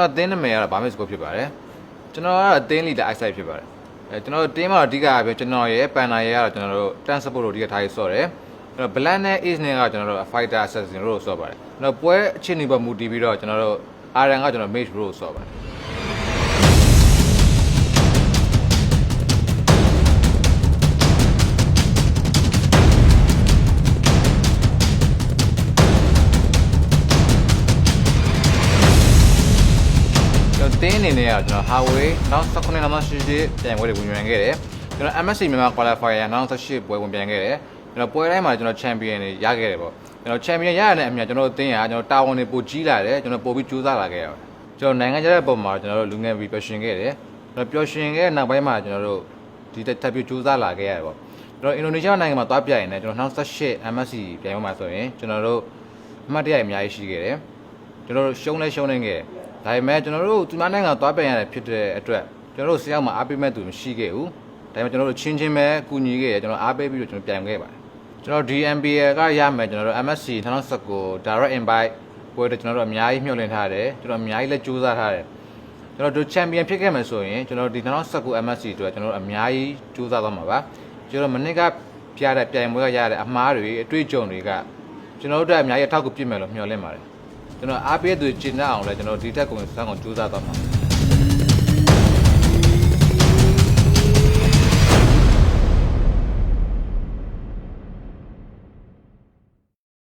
တော်အသင်းနာမည်ကတော့ဘာမှစကောဖြစ်ပါတယ်ကျွန်တော်ကတော့အသင်းလီဒါအိုက်ဆိုင်ဖြစ်ပါတယ်ကျွန်တော်တင်းမှာအဓိကပဲကျွန်တော်ရဲ့ပန်နာရဲ့ကတော့ကျွန်တော်တို့ trans support တို့အဓိကထားရေးဆော့တယ်ကျွန်တော် black နဲ့ ace နဲ့ကကျွန်တော်တို့ fighter assassin တို့ဆော့ပါတယ်ကျွန်တော်ပွဲအချင်းနေပေါ်မူတည်ပြီးတော့ကျွန်တော်တို့ iron ကကျွန်တော် mage တို့ဆော့ပါတယ်တင်းအနေနဲ့ကကျွန်တော် Huawei နောက်19နှစ်မှရှိပြန်ပွဲတွေဝင်ပြန်ခဲ့တယ်ကျွန်တော် MSC မြန်မာ qualifier နောက်18ပွဲဝင်ပြန်ခဲ့တယ်ကျွန်တော်ပွဲတိုင်းမှာကျွန်တော် champion တွေရခဲ့တယ်ပေါ့ကျွန်တော် champion ရရတဲ့အမြတ်ကျွန်တော်အသင်းကကျွန်တော်တာဝန်တွေပိုကြီးလာတယ်ကျွန်တော်ပိုပြီးကြိုးစားလာခဲ့ရတယ်ကျွန်တော်နိုင်ငံခြားတဲ့ပုံမှာကျွန်တော်တို့လူငယ်ပြီးပျော်ရွှင်ခဲ့တယ်ကျွန်တော်ပျော်ရွှင်ခဲ့တဲ့နောက်ပိုင်းမှာကျွန်တော်တို့ဒီတက်ပြီးကြိုးစားလာခဲ့ရတယ်ပေါ့ကျွန်တော်အင်ဒိုနီးရှားနိုင်ငံမှာသွားပြရင်လည်းကျွန်တော်နောက်18 MSC ပြန်ရောက်မှာဆိုရင်ကျွန်တော်တို့အမှတ်တရအများကြီးရှိခဲ့တယ်ကျွန်တော်တို့ရှုံးနေခဲ့ဒါပေမဲ့ကျွန်တော်တို့ဒီမနိုင်ငံသွားပြန်ရတယ်ဖြစ်တဲ့အတွက်ကျွန်တော်တို့ဆရာမှာအားပေးမဲ့သူမရှိခဲ့ဘူးဒါပေမဲ့ကျွန်တော်တို့ချင်းချင်းပဲကူညီခဲ့ရကျွန်တော်အားပေးပြီးတော့ကျွန်တော်ပြန်ခဲ့ပါတယ်ကျွန်တော် DMBL ကရမယ်ကျွန်တော်တို့ MSC 2019 Direct Invite ပွဲတော့ကျွန်တော်တို့အများကြီးမျှော်လင့်ထားတယ်ကျွန်တော်အများကြီးလက်ကြိုးစားထားတယ်ကျွန်တော်တို့ Champion ဖြစ်ခဲ့မယ်ဆိုရင်ကျွန်တော်ဒီ2019 MSC အတွက်ကျွန်တော်တို့အများကြီးကြိုးစားသွားမှာပါကျွန်တော်မနစ်ကပြတဲ့ပြိုင်ပွဲကရတဲ့အမှားတွေအတွေ့အကြုံတွေကကျွန်တော်တို့အများကြီးအထောက်အကူဖြစ်မယ်လို့မျှော်လင့်ပါတယ်ကျွန်တော်အားပေးသူကျင်းအောင်လဲကျွန်တော်ဒီထက်ကိုစမ်းအောင်ကြိုးစားသွားမှာ